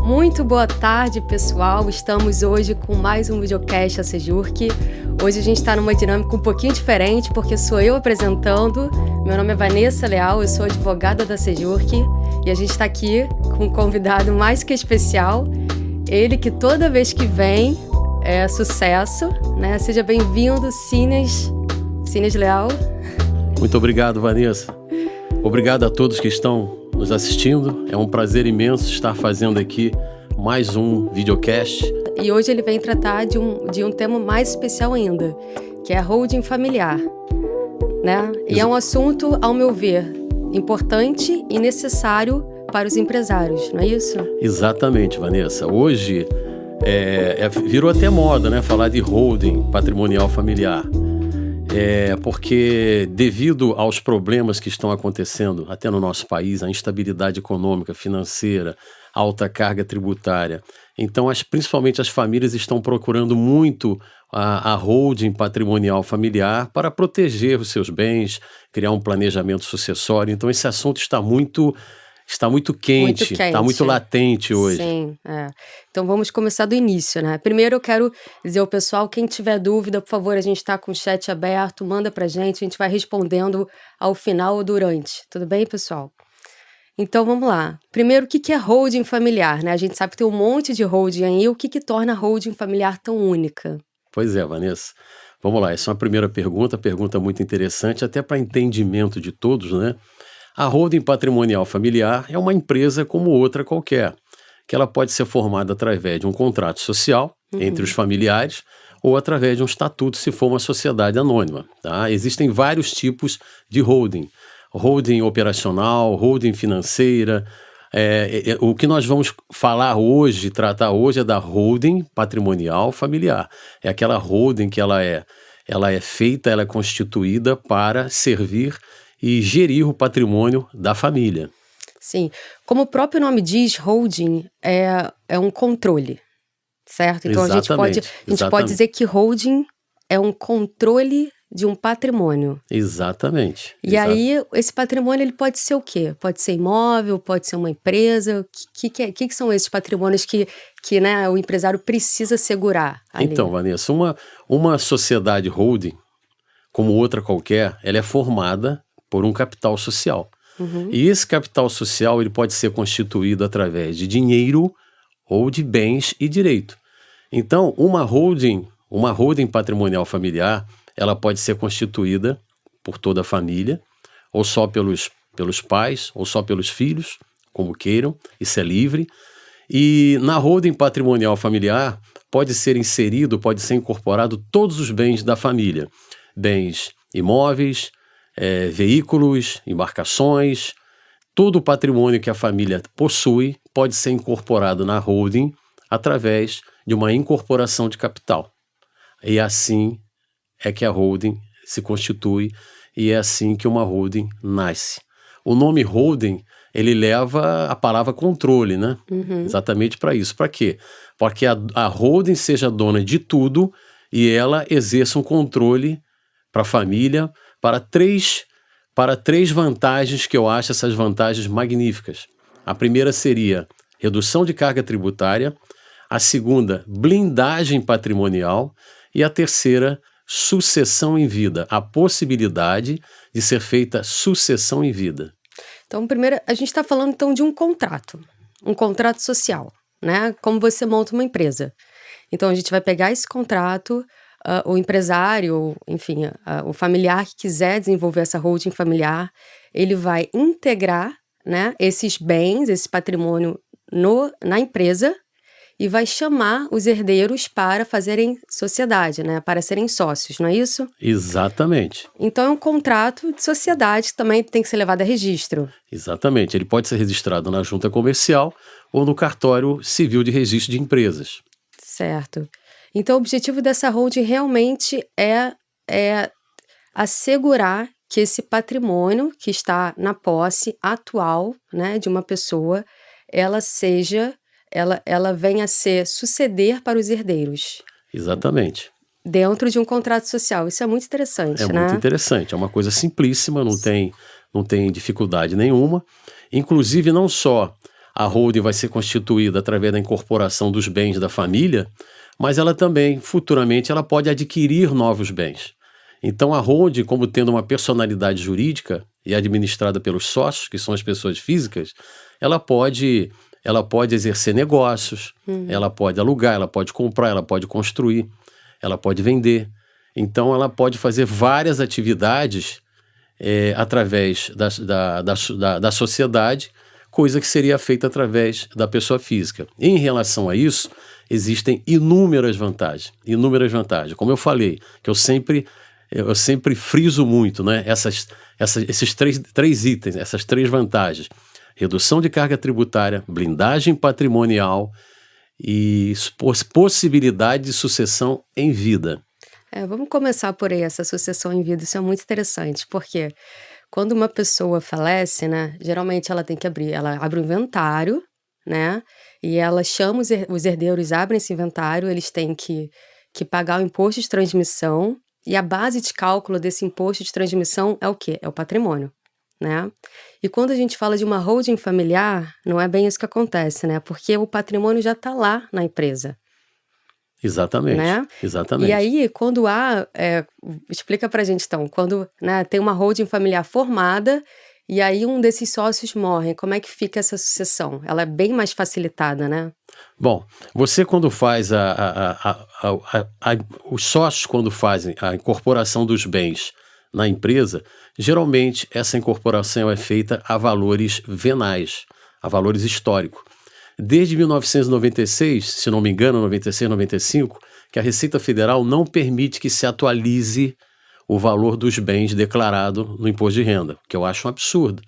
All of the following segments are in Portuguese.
Muito boa tarde, pessoal. Estamos hoje com mais um videocast da Sejurk. Hoje a gente está numa dinâmica um pouquinho diferente, porque sou eu apresentando. Meu nome é Vanessa Leal, eu sou advogada da Sejurk e a gente está aqui com um convidado mais que especial. Ele que toda vez que vem é sucesso, né? Seja bem-vindo, Cines Leal. Muito obrigado, Vanessa. Obrigado a todos que estão nos assistindo. É um prazer imenso estar fazendo aqui mais um videocast. E hoje ele vem tratar de um tema mais especial ainda, que é a holding familiar, né? E é um assunto, ao meu ver, importante e necessário para os empresários, não é isso? Exatamente, Vanessa. Hoje virou até moda, né? Falar de holding patrimonial familiar. Porque devido aos problemas que estão acontecendo até no nosso país, a instabilidade econômica, financeira, alta carga tributária, então principalmente as famílias estão procurando muito a holding patrimonial familiar para proteger os seus bens, criar um planejamento sucessório. Então esse assunto está muito quente, está muito latente hoje. Sim, Então vamos começar do início, né? Primeiro eu quero dizer ao pessoal, quem tiver dúvida, por favor, a gente está com o chat aberto, manda pra gente, a gente vai respondendo ao final ou durante. Tudo bem, pessoal? Então vamos lá. Primeiro, o que é holding familiar, né? A gente sabe que tem um monte de holding aí, o que torna a holding familiar tão única? Pois é, Vanessa. Vamos lá, essa é uma primeira pergunta muito interessante, até para entendimento de todos, né? A holding patrimonial familiar é uma empresa como outra qualquer, que ela pode ser formada através de um contrato social entre os familiares ou através de um estatuto, se for uma sociedade anônima, tá? Existem vários tipos de holding. Holding operacional, holding financeira. O que nós vamos falar hoje, tratar hoje, é da holding patrimonial familiar. É aquela holding que ela é feita, ela é constituída para servir e gerir o patrimônio da família. Sim, como o próprio nome diz, holding é um controle, certo? Então a gente pode dizer que holding é um controle de um patrimônio. Exatamente. E aí, esse patrimônio ele pode ser o quê? Pode ser imóvel, pode ser uma empresa. O que são esses patrimônios que né, o empresário precisa segurar ali? Então, Vanessa, uma sociedade holding, como outra qualquer, ela é formada por um capital social. E esse capital social ele pode ser constituído através de dinheiro ou de bens e direito. Então, uma holding patrimonial familiar, ela pode ser constituída por toda a família, ou só pelos pais, ou só pelos filhos, como queiram, isso é livre. E na holding patrimonial familiar pode ser incorporado todos os bens da família, bens imóveis, veículos, embarcações, todo o patrimônio que a família possui pode ser incorporado na holding através de uma incorporação de capital. E assim é que a holding se constitui e é assim que uma holding nasce. O nome holding, ele leva a palavra controle, né? Exatamente para isso. Para quê? Para que a holding seja dona de tudo e ela exerça um controle para a família, para três vantagens que eu acho essas vantagens magníficas. A primeira seria redução de carga tributária, a segunda, blindagem patrimonial e a terceira, sucessão em vida, a possibilidade de ser feita sucessão em vida. Então, primeiro, a gente está falando então de um contrato social, né? Como você monta uma empresa. Então, a gente vai pegar esse contrato, o empresário, enfim, o familiar que quiser desenvolver essa holding familiar, ele vai integrar, né, esses bens, esse patrimônio na empresa e vai chamar os herdeiros para fazerem sociedade, né, para serem sócios, não é isso? Exatamente. Então é um contrato de sociedade que também tem que ser levado a registro. Exatamente. Ele pode ser registrado na junta comercial ou no cartório civil de registro de empresas. Certo. Então o objetivo dessa holding realmente é assegurar que esse patrimônio que está na posse atual, né, de uma pessoa, ela venha a suceder para os herdeiros. Exatamente. Dentro de um contrato social. Isso é muito interessante, né? É muito interessante. É uma coisa simplíssima, não tem dificuldade nenhuma. Inclusive, não só a holding vai ser constituída através da incorporação dos bens da família, mas ela também, futuramente, ela pode adquirir novos bens. Então a holding, como tendo uma personalidade jurídica e administrada pelos sócios, que são as pessoas físicas, ela pode exercer negócios, ela pode alugar, ela pode comprar, ela pode construir, ela pode vender. Então ela pode fazer várias atividades através da sociedade, coisa que seria feita através da pessoa física. Em relação a isso, existem inúmeras vantagens. Como eu falei, que eu sempre friso muito, né? Esses três itens, essas três vantagens: redução de carga tributária, blindagem patrimonial e possibilidade de sucessão em vida. Vamos começar por aí, essa sucessão em vida. Isso é muito interessante, porque quando uma pessoa falece, né, geralmente ela abre um inventário, né, e ela chama os herdeiros, abrem esse inventário, eles têm que pagar o imposto de transmissão, e a base de cálculo desse imposto de transmissão é o quê? É o patrimônio, né? E quando a gente fala de uma holding familiar, não é bem isso que acontece, né? Porque o patrimônio já está lá na empresa. Exatamente, né? exatamente. E aí, quando explica pra gente então, quando, né, tem uma holding familiar formada e aí um desses sócios morre, como é que fica essa sucessão? Ela é bem mais facilitada, né? Bom, você quando faz os sócios quando fazem a incorporação dos bens na empresa, geralmente essa incorporação é feita a valores venais, a valores históricos. Desde 1996, se não me engano, 96, 95, que a Receita Federal não permite que se atualize o valor dos bens declarado no imposto de renda, que eu acho um absurdo.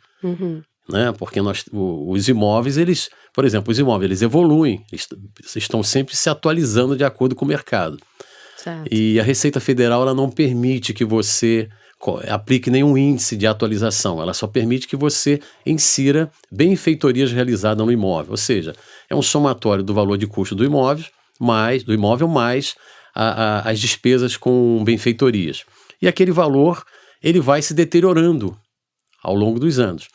Né? Porque os imóveis, por exemplo, eles evoluem, estão sempre se atualizando de acordo com o mercado. Certo. E a Receita Federal ela não permite que você aplique nenhum índice de atualização, ela só permite que você insira benfeitorias realizadas no imóvel, ou seja, é um somatório do valor de custo do imóvel mais as despesas com benfeitorias. E aquele valor ele vai se deteriorando ao longo dos anos.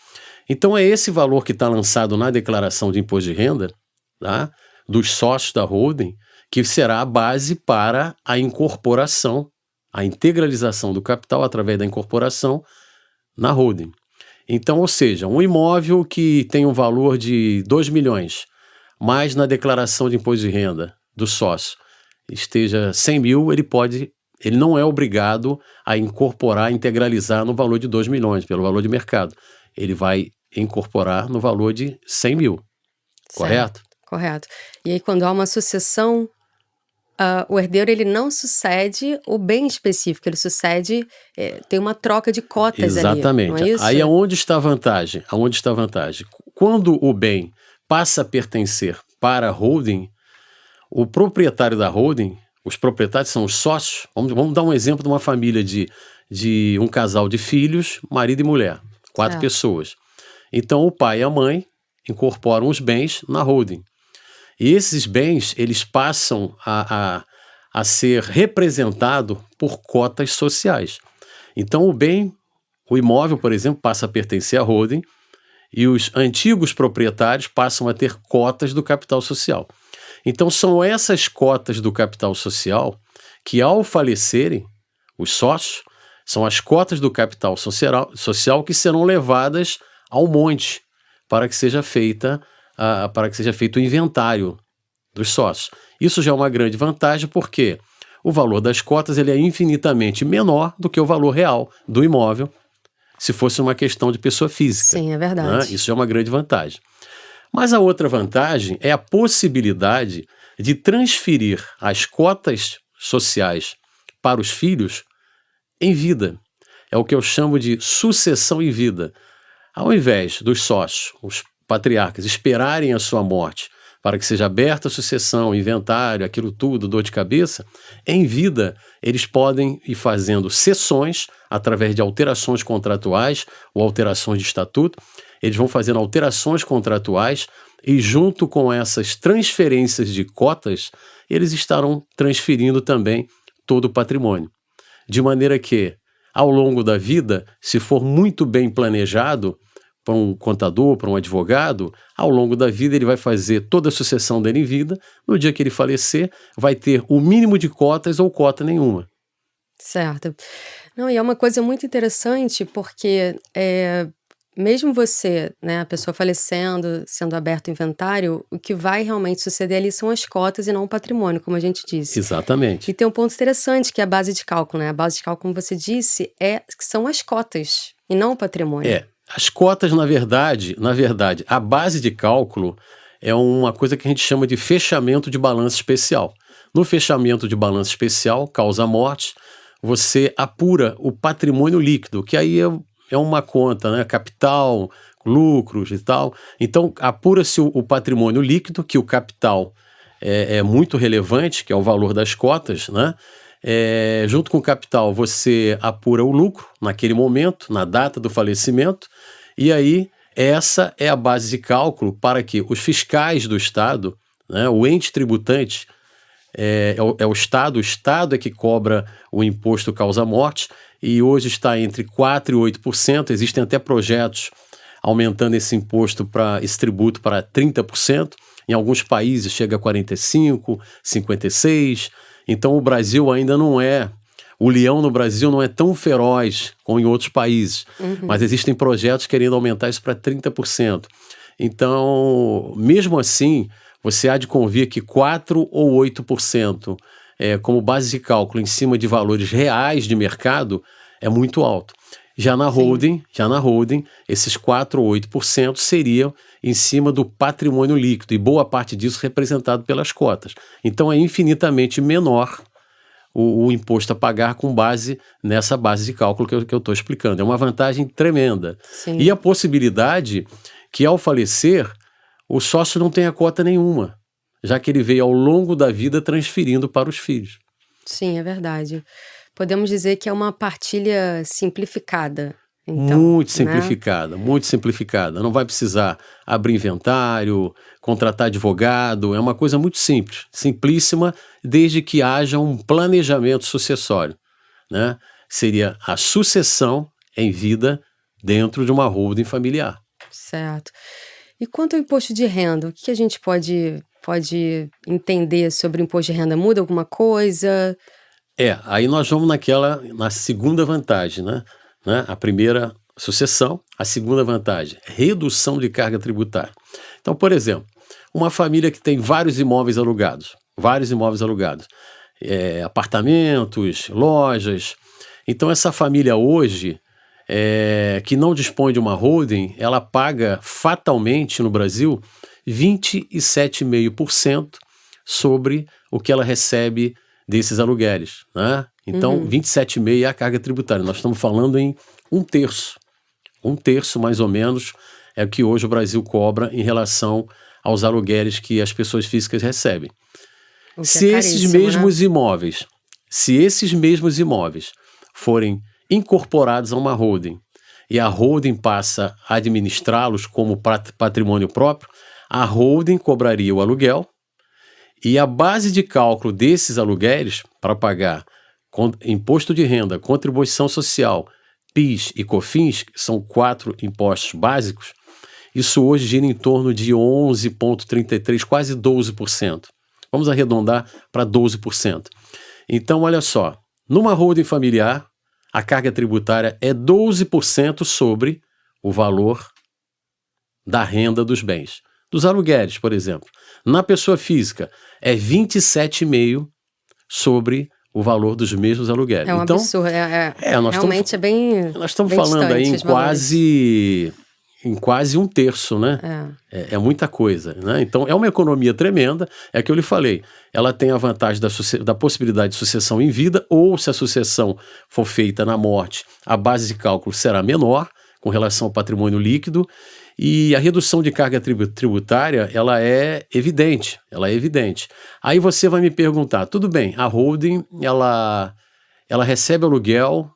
Então é esse valor que está lançado na declaração de imposto de renda, tá, dos sócios da holding, que será a base para a incorporação, a integralização do capital através da incorporação na holding. Então, ou seja, um imóvel que tem um valor de 2 milhões, mas na declaração de imposto de renda do sócio esteja 100 mil, ele não é obrigado a incorporar, integralizar no valor de 2 milhões, pelo valor de mercado. Ele vai incorporar no valor de 100 mil, correto? Correto. E aí, quando há uma sucessão, o herdeiro ele não sucede o bem específico, ele sucede, tem uma troca de cotas. Exatamente. Ali, não é isso? Aí aonde está a vantagem? Quando o bem passa a pertencer para a holding, o proprietário da holding, os proprietários são os sócios. Vamos dar um exemplo de uma família de um casal de filhos, marido e mulher, 4 pessoas. Então o pai e a mãe incorporam os bens na holding. E esses bens, eles passam a ser representados por cotas sociais. Então o imóvel, por exemplo, passa a pertencer à holding e os antigos proprietários passam a ter cotas do capital social. Então são essas cotas do capital social que, ao falecerem, os sócios, são as cotas do capital social que serão levadas ao monte para que seja feito o inventário dos sócios. Isso já é uma grande vantagem porque o valor das cotas ele é infinitamente menor do que o valor real do imóvel se fosse uma questão de pessoa física. Sim, é verdade. Né? Isso já é uma grande vantagem. Mas a outra vantagem é a possibilidade de transferir as cotas sociais para os filhos em vida. É o que eu chamo de sucessão em vida. Ao invés dos sócios, os patriarcas, esperarem a sua morte para que seja aberta a sucessão, inventário, aquilo tudo, dor de cabeça, em vida eles podem ir fazendo cessões através de alterações contratuais ou alterações de estatuto. Eles vão fazendo alterações contratuais e junto com essas transferências de cotas, eles estarão transferindo também todo o patrimônio. De maneira que, ao longo da vida, se for muito bem planejado, para um contador, para um advogado, ao longo da vida ele vai fazer toda a sucessão dele em vida, no dia que ele falecer, vai ter o mínimo de cotas ou cota nenhuma. Certo. Não, e é uma coisa muito interessante porque, mesmo você, né, a pessoa falecendo, sendo aberto o inventário, o que vai realmente suceder ali são as cotas e não o patrimônio, como a gente disse. Exatamente. E tem um ponto interessante que é a base de cálculo, né? A base de cálculo, como você disse, são as cotas e não o patrimônio. As cotas, na verdade, a base de cálculo é uma coisa que a gente chama de fechamento de balanço especial. No fechamento de balanço especial, causa-morte, você apura o patrimônio líquido, que aí é uma conta, né? Capital, lucros e tal. Então, apura-se o patrimônio líquido, que o capital é muito relevante, que é o valor das cotas, né? Junto com o capital, você apura o lucro naquele momento, na data do falecimento, e aí essa é a base de cálculo para que os fiscais do Estado, né, o ente tributante, o Estado é que cobra o imposto causa-morte, e hoje está entre 4% e 8%, existem até projetos aumentando esse tributo para 30%, em alguns países chega a 45%, 56%, então o Brasil ainda não o leão no Brasil não é tão feroz como em outros países, mas existem projetos querendo aumentar isso para 30%. Então, mesmo assim, você há de convir que 4% ou 8% como base de cálculo em cima de valores reais de mercado é muito alto. Já na holding, esses 4% ou 8% seriam em cima do patrimônio líquido, e boa parte disso representado pelas cotas. Então é infinitamente menor o imposto a pagar com base nessa base de cálculo que eu estou explicando. É uma vantagem tremenda. Sim. E a possibilidade que, ao falecer, o sócio não tenha cota nenhuma, já que ele veio ao longo da vida transferindo para os filhos. Sim, é verdade. Podemos dizer que é uma partilha simplificada. Então, Muito né? simplificada, muito simplificada. Não vai precisar abrir inventário, contratar advogado, é uma coisa muito simples, simplíssima, desde que haja um planejamento sucessório, né? Seria a sucessão em vida dentro de uma holding familiar. Certo. E quanto ao imposto de renda, o que a gente pode entender sobre o imposto de renda? Muda alguma coisa? Aí nós vamos na segunda vantagem, né? A primeira, sucessão. A segunda vantagem, redução de carga tributária. Então, por exemplo, uma família que tem vários imóveis alugados, apartamentos, lojas. Então, essa família hoje, que não dispõe de uma holding, ela paga fatalmente no Brasil 27,5% sobre o que ela recebe desses aluguéis, né? Então, 27,5% é a carga tributária. Nós estamos falando em um terço mais ou menos é o que hoje o Brasil cobra em relação aos aluguéis que as pessoas físicas recebem. Se esses mesmos imóveis forem incorporados a uma holding e a holding passa a administrá-los como patrimônio próprio, a holding cobraria o aluguel e a base de cálculo desses aluguéis para pagar imposto de renda, contribuição social, PIS e COFINS, que são 4 impostos básicos, isso hoje gira em torno de 11,33%, quase 12%. Vamos arredondar para 12%. Então, olha só, numa holding familiar, a carga tributária é 12% sobre o valor da renda dos bens. Dos aluguéis, por exemplo. Na pessoa física, é 27,5% sobre o valor dos mesmos aluguéis. É um absurdo. Realmente é bem. Nós estamos falando aí em quase um terço, né? É muita coisa, né? Então, é uma economia tremenda. É que eu lhe falei. Ela tem a vantagem da possibilidade de sucessão em vida, ou se a sucessão for feita na morte, a base de cálculo será menor com relação ao patrimônio líquido. E a redução de carga tributária, ela é evidente. Aí você vai me perguntar, tudo bem, a holding, ela recebe aluguel,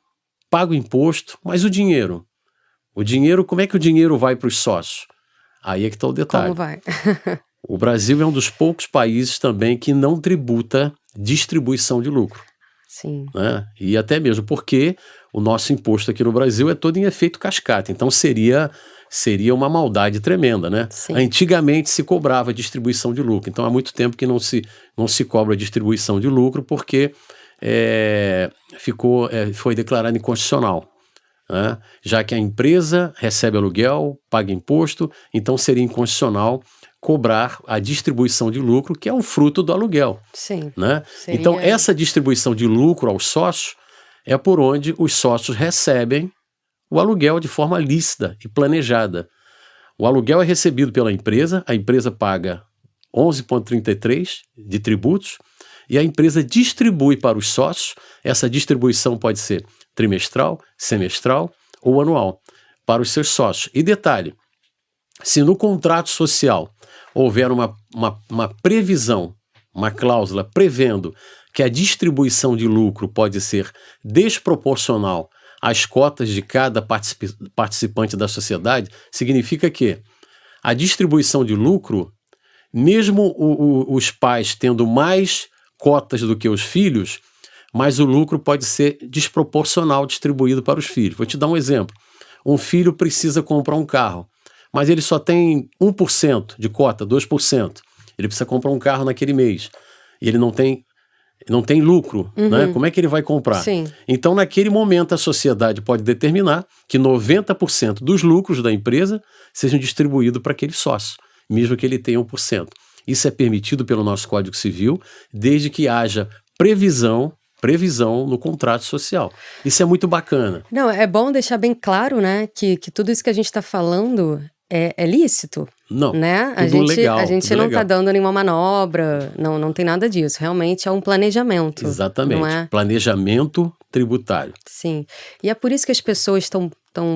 paga o imposto, mas o dinheiro? Como é que o dinheiro vai para os sócios? Aí é que está o detalhe. Como vai? O Brasil é um dos poucos países também que não tributa distribuição de lucro. Sim. Né? E até mesmo porque o nosso imposto aqui no Brasil é todo em efeito cascata. Então seria seria uma maldade tremenda, né? Sim. Antigamente se cobrava distribuição de lucro, então há muito tempo que não se cobra distribuição de lucro porque foi declarado inconstitucional, né? Já que a empresa recebe aluguel, paga imposto, então seria inconstitucional cobrar a distribuição de lucro, que é um fruto do aluguel. Sim. Né? Seria... Então, essa distribuição de lucro aos sócios é por onde os sócios recebem o aluguel de forma lícita e planejada. O aluguel é recebido pela empresa, a empresa paga 11,33 de tributos e a empresa distribui para os sócios. Essa distribuição pode ser trimestral, semestral ou anual para os seus sócios. E detalhe, se no contrato social houver uma previsão, uma cláusula prevendo que a distribuição de lucro pode ser desproporcional às cotas de cada participante da sociedade, significa que a distribuição de lucro, mesmo os pais tendo mais cotas do que os filhos, mas o lucro pode ser desproporcional distribuído para os filhos. Vou te dar um exemplo. Um filho precisa comprar um carro, mas ele só tem 1% de cota, 2%. Ele precisa comprar um carro naquele mês. E ele não tem lucro, né? Como é que ele vai comprar? Sim. Então, naquele momento, a sociedade pode determinar que 90% dos lucros da empresa sejam distribuídos para aquele sócio, mesmo que ele tenha 1%. Isso é permitido pelo nosso Código Civil, desde que haja previsão no contrato social. Isso é muito bacana. Não, é bom deixar bem claro, né, que tudo isso que a gente está falando é lícito. Não, né? legal. A gente não está dando nenhuma manobra, não tem nada disso. Realmente é um planejamento. Exatamente. Não é? Planejamento tributário. Sim. E é por isso que as pessoas estão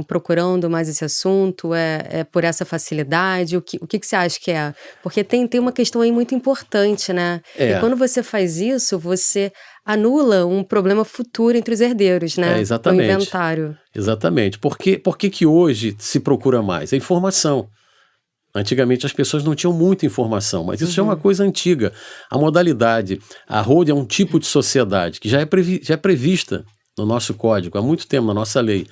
procurando mais esse assunto, é por essa facilidade. O que você acha que é? Porque tem uma questão aí muito importante, né? E quando você faz isso, você anula um problema futuro entre os herdeiros, né? Exatamente. O inventário. Exatamente. Por que hoje se procura mais? A informação. Antigamente as pessoas não tinham muita informação, mas isso é uma coisa antiga. A modalidade, a holding é um tipo de sociedade que já é prevista no nosso código há muito tempo, na nossa lei.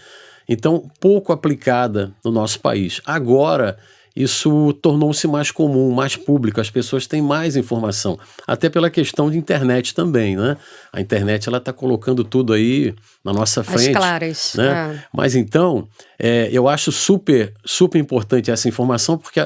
Então, pouco aplicada no nosso país. Agora, isso tornou-se mais comum, mais público, as pessoas têm mais informação, até pela questão de internet também, né? A internet, ela está colocando tudo aí na nossa frente. As claras. Né? Mas então, eu acho super, super importante essa informação, porque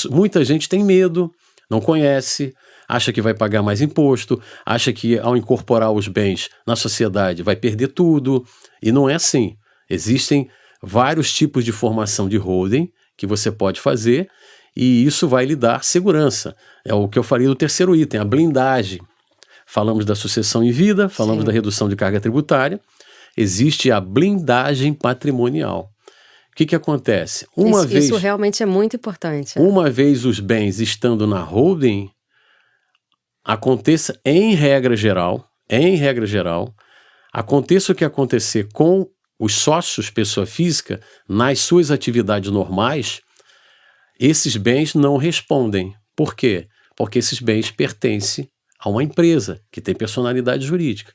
muita gente tem medo, não conhece, acha que vai pagar mais imposto, acha que ao incorporar os bens na sociedade vai perder tudo, e não é assim. Existem vários tipos de formação de holding que você pode fazer e isso vai lhe dar segurança. É o que eu falei do terceiro item, a blindagem. Falamos da sucessão em vida, falamos da redução de carga tributária, existe a blindagem patrimonial. O que acontece? Isso realmente é muito importante. Uma vez os bens estando na holding, aconteça em regra geral, aconteça o que acontecer com os sócios, pessoa física, nas suas atividades normais, esses bens não respondem. Por quê? Porque esses bens pertencem a uma empresa que tem personalidade jurídica.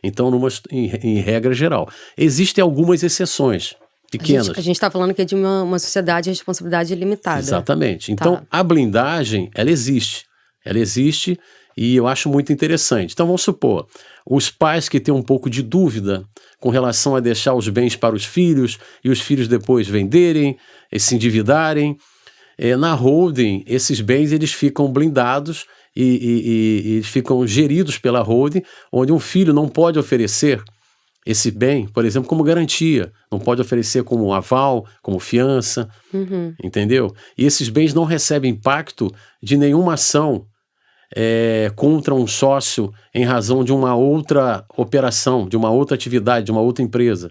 Então, em regra geral. Existem algumas exceções pequenas. A gente está falando aqui de uma sociedade de responsabilidade limitada. Exatamente. Então, a blindagem, ela existe. Ela existe e eu acho muito interessante. Então, vamos supor, os pais que têm um pouco de dúvida com relação a deixar os bens para os filhos e os filhos depois venderem, e se endividarem, na holding, esses bens eles ficam blindados e eles ficam geridos pela holding, onde um filho não pode oferecer esse bem, por exemplo, como garantia, não pode oferecer como aval, como fiança, entendeu? E esses bens não recebem impacto de nenhuma ação contra um sócio em razão de uma outra operação, de uma outra atividade, de uma outra empresa.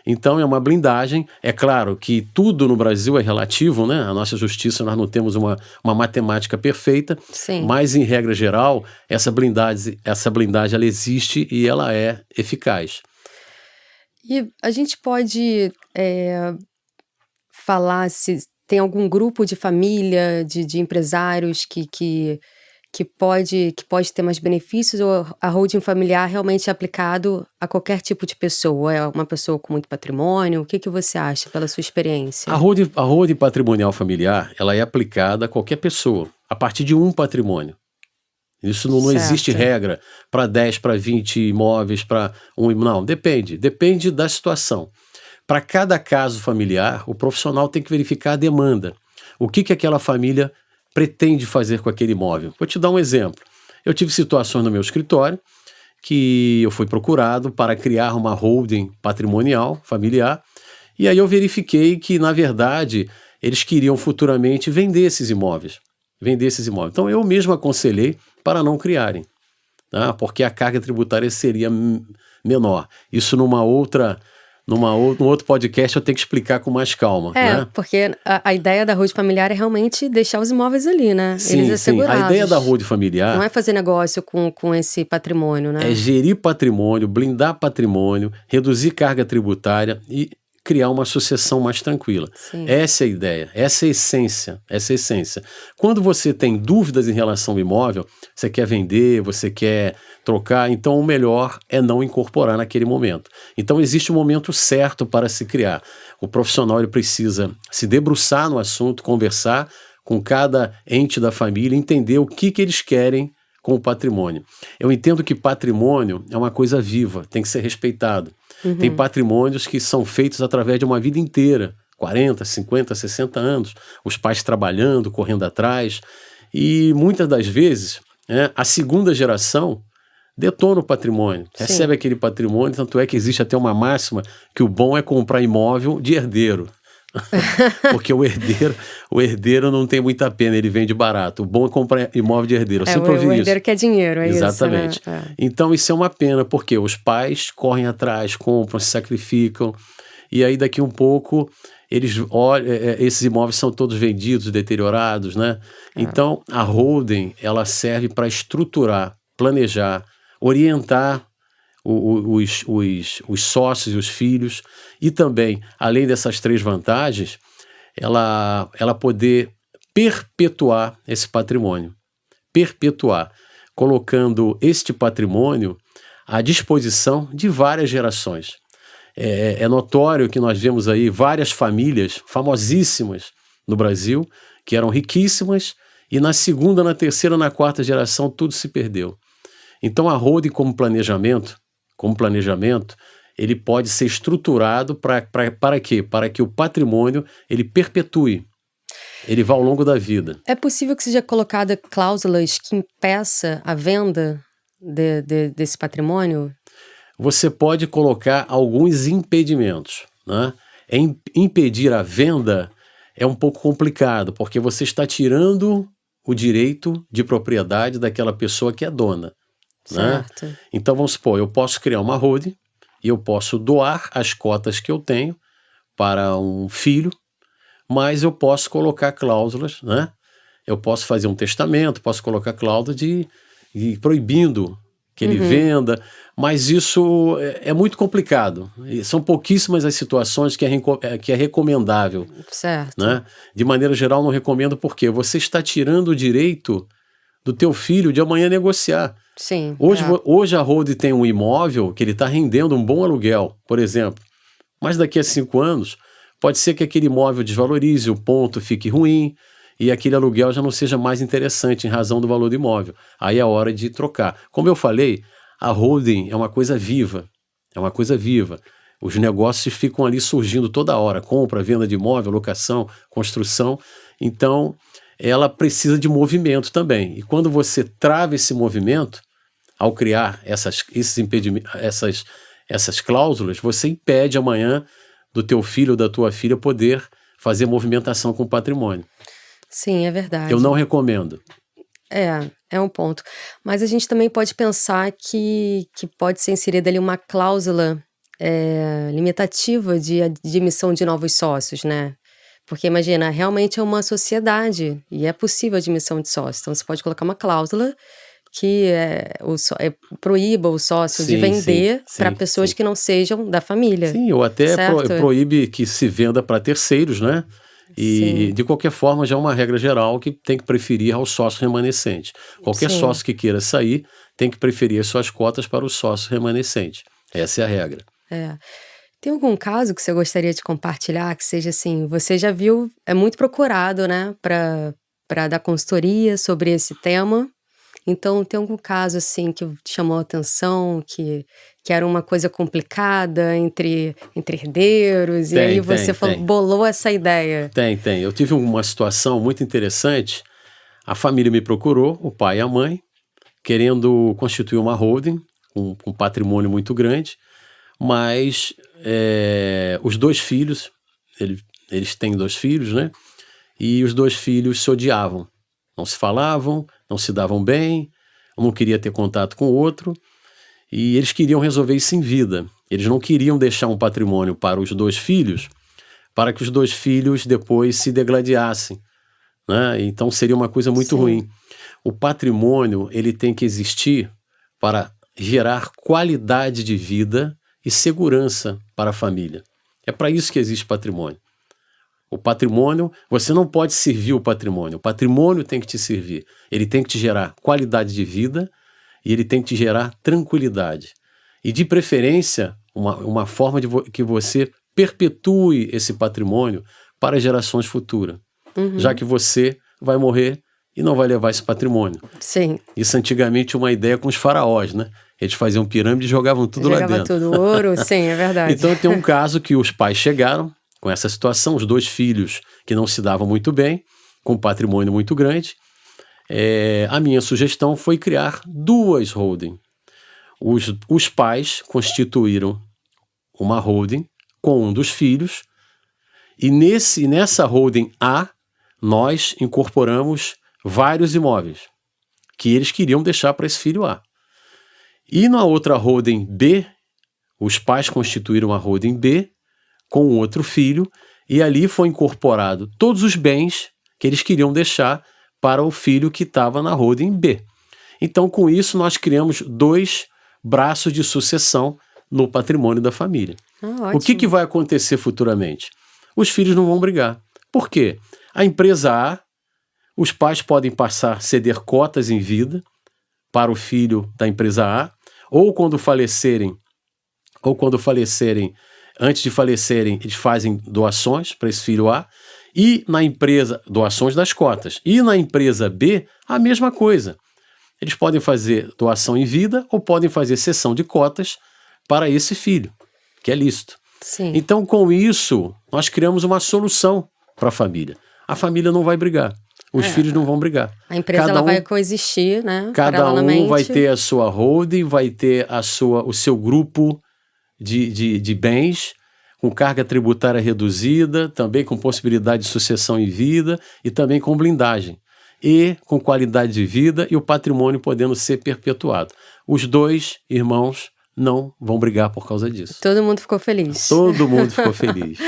Então é uma blindagem. É claro que tudo no Brasil é relativo, né? A nossa justiça, nós não temos uma matemática perfeita. Sim. Mas em regra geral, essa blindagem ela existe e ela é eficaz. E a gente pode falar se tem algum grupo de família, de empresários que que pode ter mais benefícios, ou a holding familiar realmente é aplicado a qualquer tipo de pessoa? É uma pessoa com muito patrimônio? O que você acha pela sua experiência? A holding patrimonial familiar, ela é aplicada a qualquer pessoa, a partir de um patrimônio. Isso não existe regra para 10, para 20 imóveis, para um imóvel. Não, depende da situação. Para cada caso familiar, o profissional tem que verificar a demanda. O que aquela família pretende fazer com aquele imóvel. Vou te dar um exemplo. Eu tive situações no meu escritório que eu fui procurado para criar uma holding patrimonial familiar, e aí eu verifiquei que, na verdade, eles queriam futuramente vender esses imóveis. Então, eu mesmo aconselhei para não criarem, tá? Porque a carga tributária seria menor. Isso num outro podcast eu tenho que explicar com mais calma. Né? Porque a ideia da holding familiar é realmente deixar os imóveis ali, né? Sim, eles assegurados. A ideia da holding familiar... Não é fazer negócio com esse patrimônio, né? É gerir patrimônio, blindar patrimônio, reduzir carga tributária e criar uma sucessão mais tranquila. Sim. Essa é a ideia, essa é a essência. Quando você tem dúvidas em relação ao imóvel, você quer vender, você quer trocar, então o melhor é não incorporar naquele momento. Então existe um momento certo para se criar. O profissional ele precisa se debruçar no assunto, conversar com cada ente da família, entender o que eles querem com o patrimônio. Eu entendo que patrimônio é uma coisa viva, tem que ser respeitado. Tem patrimônios que são feitos através de uma vida inteira, 40, 50, 60 anos, os pais trabalhando, correndo atrás, e muitas das vezes a segunda geração detona o patrimônio, recebe aquele patrimônio, tanto é que existe até uma máxima que o bom é comprar imóvel de herdeiro. Porque o herdeiro não tem muita pena, ele vende barato. O bom é comprar imóvel de herdeiro. Eu sempre ouvi isso. O herdeiro quer dinheiro, é Exatamente. Isso, né? Então isso é uma pena, porque os pais correm atrás, compram, se sacrificam, e aí daqui um pouco eles olham, esses imóveis são todos vendidos, deteriorados, né? Então a holding, ela serve para estruturar, planejar, orientar os sócios e os filhos, e também, além dessas três vantagens, ela poder perpetuar esse patrimônio, colocando este patrimônio à disposição de várias gerações. É notório que nós vemos aí várias famílias famosíssimas no Brasil, que eram riquíssimas, e na segunda, na terceira, na quarta geração, tudo se perdeu. Então a holding como planejamento, ele pode ser estruturado para quê? Para que o patrimônio ele perpetue, ele vá ao longo da vida. É possível que seja colocada cláusulas que impeça a venda desse patrimônio? Você pode colocar alguns impedimentos, né? Impedir a venda é um pouco complicado, porque você está tirando o direito de propriedade daquela pessoa que é dona. Certo. Né? Então vamos supor, eu posso criar uma holding e eu posso doar as cotas que eu tenho para um filho, mas eu posso colocar cláusulas, né? Eu posso fazer um testamento, posso colocar cláusula de proibindo que ele venda, mas isso é muito complicado. São pouquíssimas as situações que é recomendável. Certo. Né? De maneira geral, não recomendo porque você está tirando o direito do teu filho de amanhã negociar. Sim. Hoje a holding tem um imóvel que ele está rendendo um bom aluguel, por exemplo, mas daqui a 5 anos pode ser que aquele imóvel desvalorize, o ponto fique ruim e aquele aluguel já não seja mais interessante em razão do valor do imóvel. Aí é a hora de trocar. Como eu falei, a holding é uma coisa viva, Os negócios ficam ali surgindo toda hora, compra, venda de imóvel, locação, construção, então ela precisa de movimento também. E quando você trava esse movimento, ao criar esses impedimentos, essas cláusulas, você impede amanhã do teu filho ou da tua filha poder fazer movimentação com o patrimônio. Sim, é verdade. Eu não recomendo. É um ponto. Mas a gente também pode pensar que pode ser inserida ali uma cláusula limitativa de admissão de novos sócios, né? Porque imagina, realmente é uma sociedade e é possível a admissão de sócios. Então você pode colocar uma cláusula que proíba o sócio de vender para pessoas que não sejam da família. Sim, ou até proíbe que se venda para terceiros, né? E, de qualquer forma, já é uma regra geral que tem que preferir ao sócio remanescente. Qualquer sócio que queira sair tem que preferir as suas cotas para o sócio remanescente. Essa é a regra. Tem algum caso que você gostaria de compartilhar que seja assim, você já viu, é muito procurado, né, para dar consultoria sobre esse tema. Então, tem algum caso assim que te chamou a atenção, que era uma coisa complicada entre herdeiros, e aí você bolou essa ideia? Tem. Eu tive uma situação muito interessante. A família me procurou, o pai e a mãe, querendo constituir uma holding com um patrimônio muito grande, mas os 2 filhos, eles têm 2 filhos, né? E os 2 filhos se odiavam, não se falavam, não se davam bem, um não queria ter contato com o outro, e eles queriam resolver isso em vida. Eles não queriam deixar um patrimônio para os 2 filhos, para que os 2 filhos depois se degladiassem, né? Então seria uma coisa muito ruim. O patrimônio, ele tem que existir para gerar qualidade de vida e segurança para a família. É para isso que existe patrimônio. O patrimônio, você não pode servir o patrimônio tem que te servir. Ele tem que te gerar qualidade de vida e ele tem que te gerar tranquilidade. E de preferência, uma forma de que você perpetue esse patrimônio para gerações futuras. Já que você vai morrer e não vai levar esse patrimônio. Sim. Isso antigamente uma ideia com os faraós, né? Eles faziam pirâmide e jogavam tudo lá dentro. Jogava tudo ouro, sim, é verdade. Então tem um caso que os pais chegaram com essa situação, os 2 filhos que não se davam muito bem, com um patrimônio muito grande. A minha sugestão foi criar 2 holding. Os pais constituíram uma holding com um dos filhos, e nessa holding A, nós incorporamos vários imóveis que eles queriam deixar para esse filho A. E na outra holding B, os pais constituíram a holding B com outro filho, e ali foi incorporado todos os bens que eles queriam deixar para o filho que estava na holding B. Então, com isso, nós criamos 2 braços de sucessão no patrimônio da família. O que vai acontecer futuramente? Os filhos não vão brigar. Por quê? A empresa A, os pais podem passar a ceder cotas em vida para o filho da empresa A, ou quando falecerem, antes de falecerem, eles fazem doações para esse filho A, e na empresa, doações das cotas. E na empresa B, a mesma coisa. Eles podem fazer doação em vida ou podem fazer cessão de cotas para esse filho, que é lícito. Sim. Então, com isso, nós criamos uma solução para a família. A família não vai brigar. Os filhos não vão brigar. A empresa ela vai coexistir, né? Cada um vai ter a sua holding, vai ter o seu grupo de bens, com carga tributária reduzida, também com possibilidade de sucessão em vida e também com blindagem. E com qualidade de vida e o patrimônio podendo ser perpetuado. Os 2 irmãos não vão brigar por causa disso. Todo mundo ficou feliz. Todo mundo ficou feliz.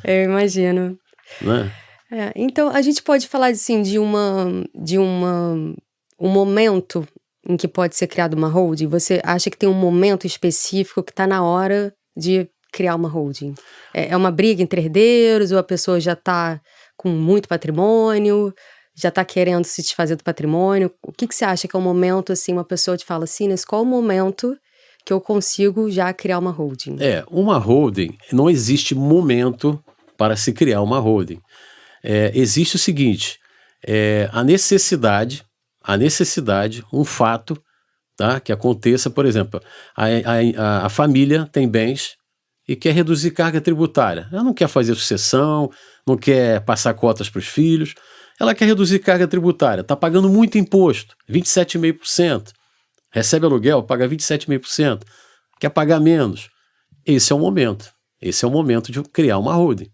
Eu imagino. Né? Então, a gente pode falar assim, de um momento em que pode ser criada uma holding? Você acha que tem um momento específico que está na hora de criar uma holding? É uma briga entre herdeiros, ou a pessoa já está com muito patrimônio, já está querendo se desfazer do patrimônio? O que você acha que é um momento, assim, uma pessoa te fala assim, qual é o momento que eu consigo já criar uma holding? Uma holding, não existe momento para se criar uma holding. Existe o seguinte, a necessidade, um fato, tá, que aconteça, por exemplo, a família tem bens e quer reduzir carga tributária. Ela não quer fazer sucessão, não quer passar cotas para os filhos, ela quer reduzir carga tributária, está pagando muito imposto, 27,5%, recebe aluguel, paga 27,5%, quer pagar menos. Esse é o momento de criar uma holding.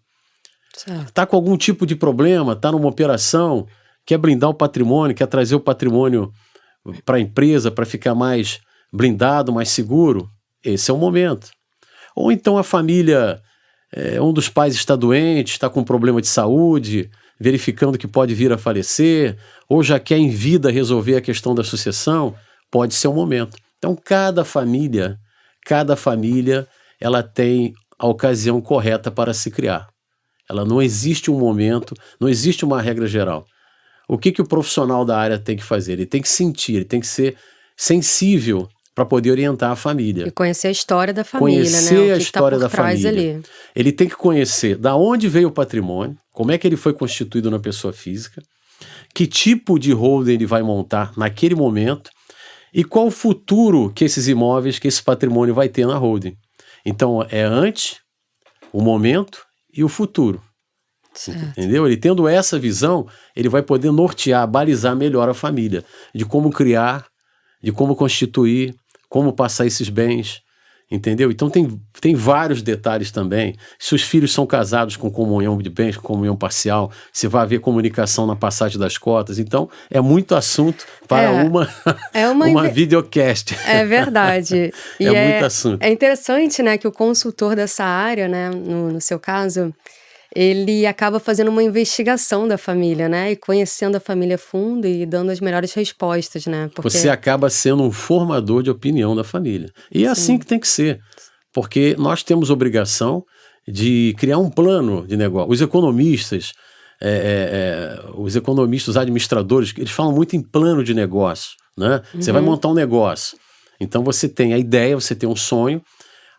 Está com algum tipo de problema, está numa operação, quer blindar o patrimônio, quer trazer o patrimônio para a empresa para ficar mais blindado, mais seguro, esse é o momento. Ou então a família, um dos pais está doente, está com problema de saúde, verificando que pode vir a falecer, ou já quer em vida resolver a questão da sucessão, pode ser o momento. Então cada família, ela tem a ocasião correta para se criar. Ela não existe um momento, não existe uma regra geral. O que o profissional da área tem que fazer? Ele tem que sentir, ele tem que ser sensível para poder orientar a família. E conhecer a história da família, conhecer né? O que a história da família. Ali. Ele tem que conhecer da onde veio o patrimônio, como é que ele foi constituído na pessoa física, que tipo de holding ele vai montar naquele momento e qual o futuro que esses imóveis, que esse patrimônio vai ter na holding. Então, é antes, o momento e o futuro. Certo. Entendeu? Ele tendo essa visão, ele vai poder nortear, balizar melhor a família, de como criar, de como constituir, como passar esses bens, entendeu? Então tem vários detalhes também. Se os filhos são casados com comunhão de bens, com comunhão parcial, você vai haver comunicação na passagem das cotas. Então, é muito assunto para uma videocast. É verdade. E muito assunto. É interessante, né, que o consultor dessa área, né, no seu caso, ele acaba fazendo uma investigação da família, né? E conhecendo a família a fundo e dando as melhores respostas, né? Porque você acaba sendo um formador de opinião da família. E é assim que tem que ser. Porque nós temos obrigação de criar um plano de negócio. Os economistas, os administradores, eles falam muito em plano de negócio, né? Você vai montar um negócio. Então você tem a ideia, você tem um sonho,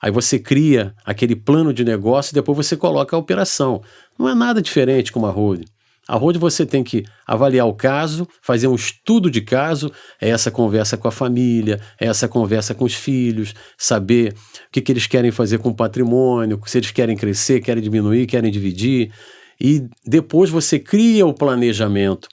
aí você cria aquele plano de negócio e depois você coloca a operação. Não é nada diferente com uma holding. A holding você tem que avaliar o caso, fazer um estudo de caso, é essa conversa com a família, é essa conversa com os filhos, saber o que eles querem fazer com o patrimônio, se eles querem crescer, querem diminuir, querem dividir. E depois você cria o planejamento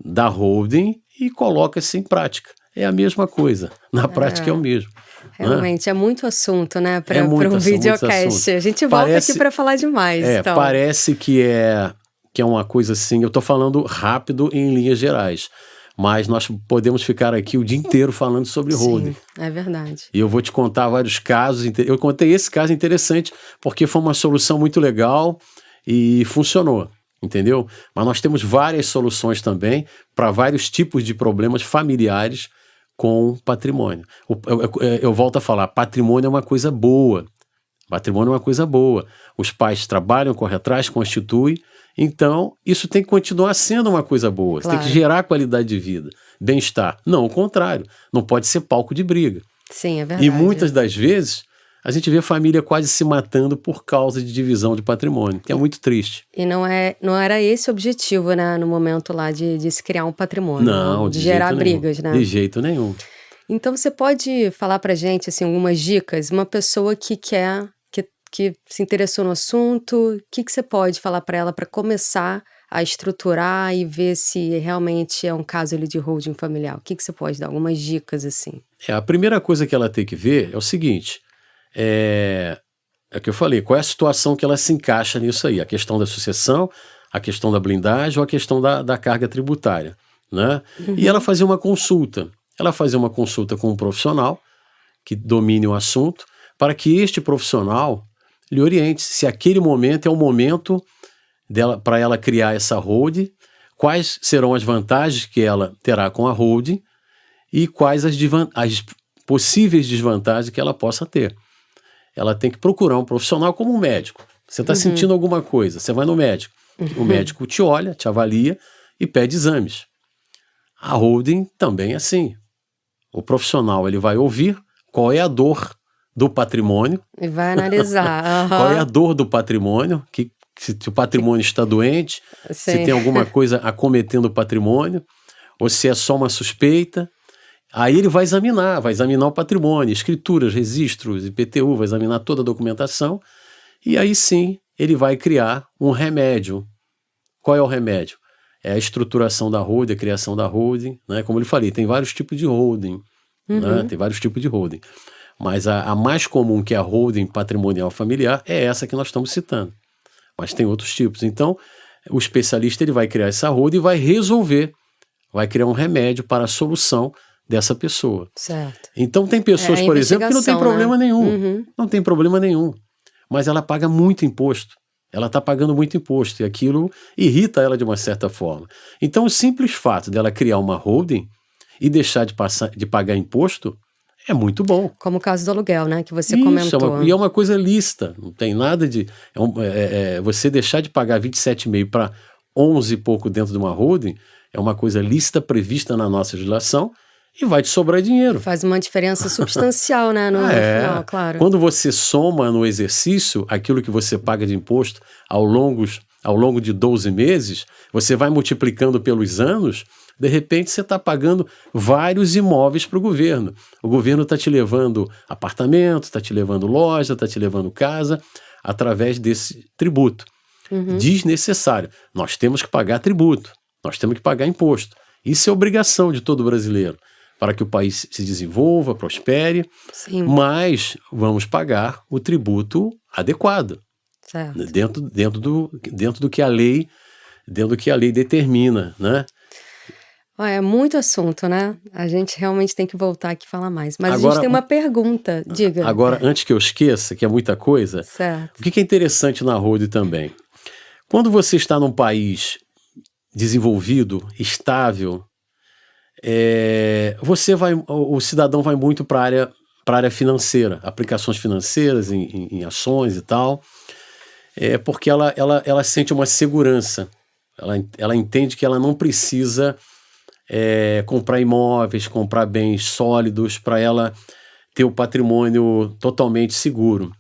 da holding e coloca-se em prática. É a mesma coisa. Na prática é o mesmo. Realmente, é muito assunto, né, para um videocast. A gente volta aqui para falar demais. Então. Parece que é uma coisa assim, eu estou falando rápido em linhas gerais, mas nós podemos ficar aqui o dia inteiro falando sobre holding. Sim, é verdade. E eu vou te contar vários casos, eu contei esse caso interessante porque foi uma solução muito legal e funcionou, entendeu? Mas nós temos várias soluções também para vários tipos de problemas familiares com patrimônio. Eu volto a falar, patrimônio é uma coisa boa. Patrimônio é uma coisa boa. Os pais trabalham, correm atrás, constituem. Então, isso tem que continuar sendo uma coisa boa. Claro. Você tem que gerar qualidade de vida, bem-estar. Não, o contrário. Não pode ser palco de briga. Sim, é verdade. E muitas das vezes, a gente vê a família quase se matando por causa de divisão de patrimônio, que é muito triste. E não era esse o objetivo, né, no momento lá de se criar um patrimônio. Não, de gerar brigas, né? De jeito nenhum. Então, você pode falar pra gente, assim, algumas dicas? Uma pessoa que se interessou no assunto, o que você pode falar para ela para começar a estruturar e ver se realmente é um caso ali de holding familiar? O que você pode dar? Algumas dicas, assim. A primeira coisa que ela tem que ver é o seguinte, é o que eu falei, qual é a situação que ela se encaixa nisso aí? A questão da sucessão, a questão da blindagem ou a questão da carga tributária, né? Uhum. E ela fazia uma consulta. Ela fazia uma consulta com um profissional que domine o assunto para que este profissional lhe oriente se aquele momento é o momento dela para ela criar essa holding, quais serão as vantagens que ela terá com a holding e quais as possíveis desvantagens que ela possa ter. Ela tem que procurar um profissional como um médico. Você está sentindo alguma coisa, você vai no médico. O médico te olha, te avalia e pede exames. A holding também é assim. O profissional ele vai ouvir qual é a dor do patrimônio. E vai analisar. Qual é a dor do patrimônio, se o patrimônio está doente, se tem alguma coisa acometendo o patrimônio, ou se é só uma suspeita. Aí ele vai examinar o patrimônio, escrituras, registros, IPTU, vai examinar toda a documentação, e aí sim ele vai criar um remédio. Qual é o remédio? É a estruturação da holding, a criação da holding, né? Como eu falei, tem vários tipos de holding, né? Tem vários tipos de holding. Mas a mais comum, que é a holding patrimonial familiar, é essa que nós estamos citando. Mas tem outros tipos. Então, o especialista ele vai criar essa holding e vai resolver, vai criar um remédio para a solução dessa pessoa. Certo. Então, tem pessoas, por exemplo, que não tem problema nenhum. Não tem problema nenhum. Mas ela paga muito imposto. Ela está pagando muito imposto e aquilo irrita ela de uma certa forma. Então, o simples fato dela criar uma holding e deixar de pagar imposto é muito bom. Como o caso do aluguel, né, que você Isso, comentou. e é uma coisa lícita, não tem nada de... você deixar de pagar 27,5 para 11 e pouco dentro de uma holding é uma coisa lícita, prevista na nossa legislação, e vai te sobrar dinheiro. Faz uma diferença substancial, né, no final, claro. Quando você soma no exercício aquilo que você paga de imposto ao longo de 12 meses, você vai multiplicando pelos anos, de repente você está pagando vários imóveis para o governo. O governo está te levando apartamento, está te levando loja, está te levando casa, através desse tributo. Desnecessário. Nós temos que pagar tributo, nós temos que pagar imposto. Isso é obrigação de todo brasileiro, para que o país se desenvolva, prospere, Sim. mas vamos pagar o tributo adequado, Certo. dentro do que a lei determina, né? É muito assunto, né? A gente realmente tem que voltar aqui e falar mais. Mas Agora, a gente tem uma pergunta, diga. Agora, antes que eu esqueça, que é muita coisa, Certo. o que é interessante na holding também? Quando você está num país desenvolvido, estável, o cidadão vai muito para a área financeira, aplicações financeiras em ações e tal, porque ela sente uma segurança, ela entende que ela não precisa comprar imóveis, comprar bens sólidos para ela ter o patrimônio totalmente seguro.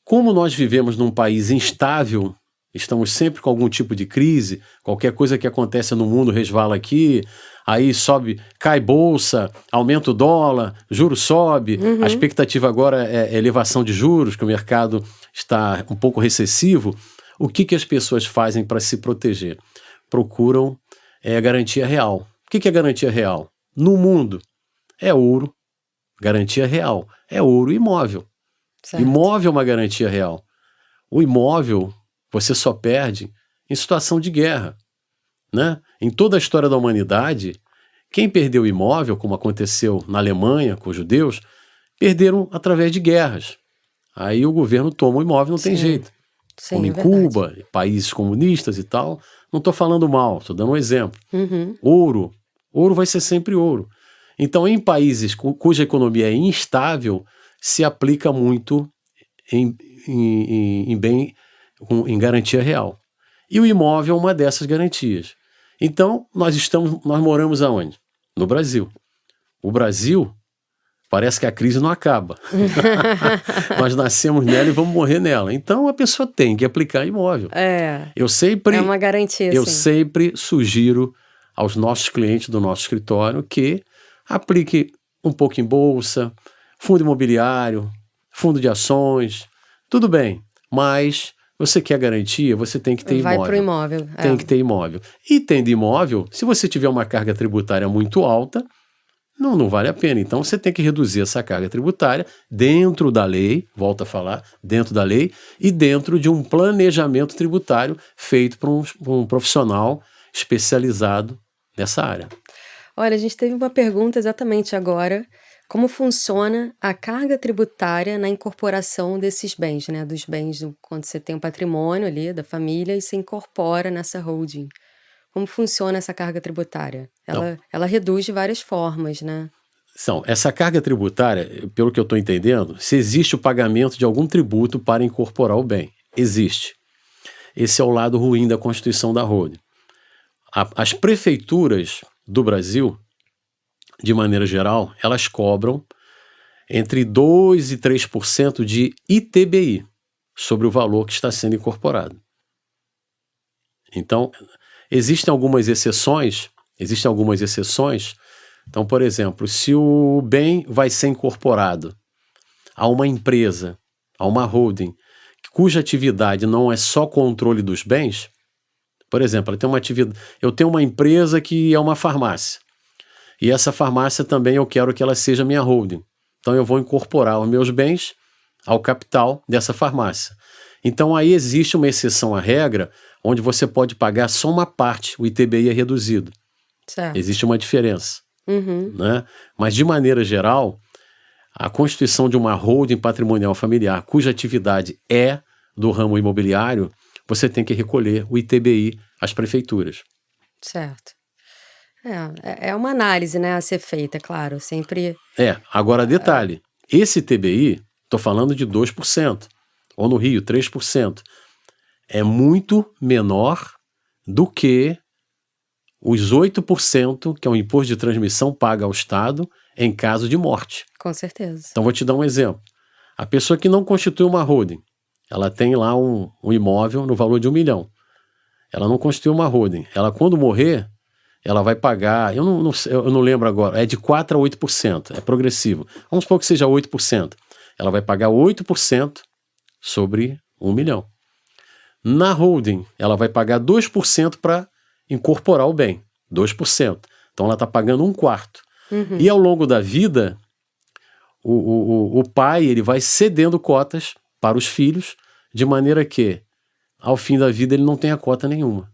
Como nós vivemos num país instável, estamos sempre com algum tipo de crise, qualquer coisa que acontece no mundo resvala aqui, aí sobe, cai bolsa, aumenta o dólar, juro sobe, a expectativa agora é elevação de juros, que o mercado está um pouco recessivo. O que as pessoas fazem para se proteger? Procuram garantia real. O que é garantia real? No mundo, é ouro, garantia real, é ouro e imóvel. Certo. Imóvel é uma garantia real. O imóvel você só perde em situação de guerra, né? Em toda a história da humanidade, quem perdeu o imóvel, como aconteceu na Alemanha com os judeus, perderam através de guerras. Aí o governo toma o imóvel, não tem jeito. Sim, Como em verdade. Cuba, países comunistas e tal, não estou falando mal, estou dando um exemplo. Ouro vai ser sempre ouro. Então, em países cuja economia é instável, se aplica muito em garantia real. E o imóvel é uma dessas garantias. Então, nós moramos aonde? No Brasil. O Brasil, parece que a crise não acaba. Nós nascemos nela e vamos morrer nela. Então, a pessoa tem que aplicar imóvel. É uma garantia, Eu sim. sempre sugiro aos nossos clientes do nosso escritório que aplique um pouco em bolsa, fundo imobiliário, fundo de ações, tudo bem, mas você quer garantia, você tem que ter imóvel. Vai pro imóvel. Tem que ter imóvel. E tendo imóvel, se você tiver uma carga tributária muito alta, não vale a pena. Então você tem que reduzir essa carga tributária dentro da lei, volto a falar, dentro da lei e dentro de um planejamento tributário feito por um profissional especializado nessa área. Olha, a gente teve uma pergunta exatamente agora. Como funciona a carga tributária na incorporação desses bens, né? Dos bens, quando você tem um patrimônio ali da família e você incorpora nessa holding. Como funciona essa carga tributária? Ela reduz de várias formas, né? Essa carga tributária, pelo que eu estou entendendo, se existe o pagamento de algum tributo para incorporar o bem. Existe. Esse é o lado ruim da constituição da holding. As prefeituras do Brasil, de maneira geral, elas cobram entre 2% e 3% de ITBI sobre o valor que está sendo incorporado. Então, existem algumas exceções. Então, por exemplo, se o bem vai ser incorporado a uma empresa, a uma holding, cuja atividade não é só controle dos bens, por exemplo, eu tenho uma empresa que é uma farmácia, e essa farmácia também eu quero que ela seja minha holding. Então eu vou incorporar os meus bens ao capital dessa farmácia. Então aí existe uma exceção à regra, onde você pode pagar só uma parte, o ITBI é reduzido. Certo. Existe uma diferença. Né? Mas de maneira geral, a constituição de uma holding patrimonial familiar, cuja atividade é do ramo imobiliário, você tem que recolher o ITBI às prefeituras. Certo. É uma análise, né, a ser feita, é claro, sempre... Agora detalhe, esse TBI, tô falando de 2%, ou no Rio, 3%, é muito menor do que os 8% que é o imposto de transmissão paga ao Estado em caso de morte. Com certeza. Então vou te dar um exemplo. A pessoa que não constitui uma holding, ela tem lá um imóvel no valor de 1 milhão. Ela não constituiu uma holding. Ela, quando morrer, ela vai pagar, eu não lembro agora, é de 4% a 8%, é progressivo. Vamos supor que seja 8%. Ela vai pagar 8% sobre 1 milhão. Na holding, ela vai pagar 2% para incorporar o bem. 2%. Então ela está pagando 1/4. E ao longo da vida, o pai ele vai cedendo cotas para os filhos, de maneira que, ao fim da vida, ele não tenha cota nenhuma.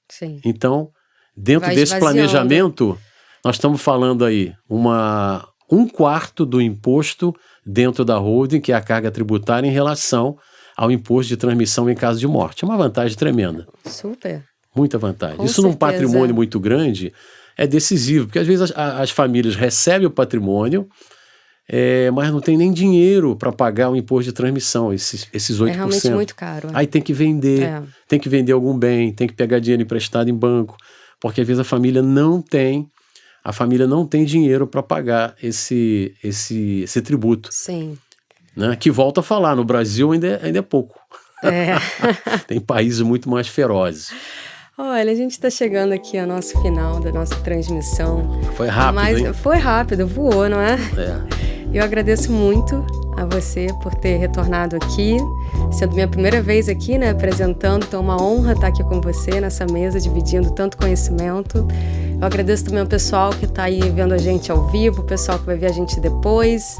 Sim. Então, dentro desse planejamento, nós estamos falando aí 1/4 do imposto dentro da holding, que é a carga tributária em relação ao imposto de transmissão em caso de morte. É uma vantagem tremenda. Super. Muita vantagem. Com Isso certeza. Num patrimônio muito grande é decisivo, porque às vezes as famílias recebem o patrimônio, mas não tem nem dinheiro para pagar o imposto de transmissão, esses 8%. É realmente muito caro. Aí tem que vender algum bem, tem que pegar dinheiro emprestado em banco, porque às vezes a família não tem dinheiro para pagar esse tributo. Sim. Né? Que volta a falar, no Brasil ainda é pouco. Tem países muito mais ferozes. Olha, a gente está chegando aqui ao nosso final da nossa transmissão. Foi rápido, hein? Foi rápido, voou, não é? Eu agradeço muito a você por ter retornado aqui, sendo minha primeira vez aqui, né, apresentando, então é uma honra estar aqui com você nessa mesa, dividindo tanto conhecimento. Eu agradeço também ao pessoal que está aí vendo a gente ao vivo, o pessoal que vai ver a gente depois.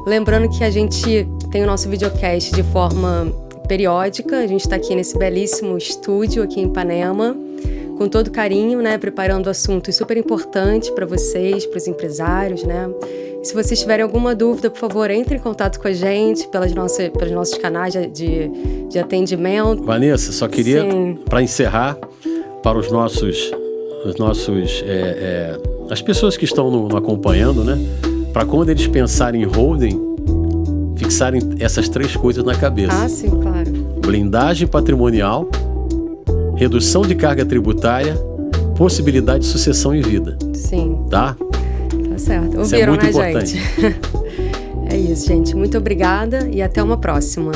Lembrando que a gente tem o nosso videocast de forma periódica, a gente está aqui nesse belíssimo estúdio aqui em Ipanema, com todo carinho, né, preparando assuntos super importantes para vocês, para os empresários, né. E se vocês tiverem alguma dúvida, por favor, entre em contato com a gente pelos nossos canais de atendimento. Vanessa, só queria, para encerrar, para as pessoas que estão no acompanhando, né, para quando eles pensarem em holding, fixarem essas 3 coisas na cabeça. Sim, claro. Blindagem patrimonial, redução de carga tributária, possibilidade de sucessão em vida. Sim. Tá? Tá certo. Ouviram, isso é muito importante. gente? É isso, gente. Muito obrigada e até uma próxima.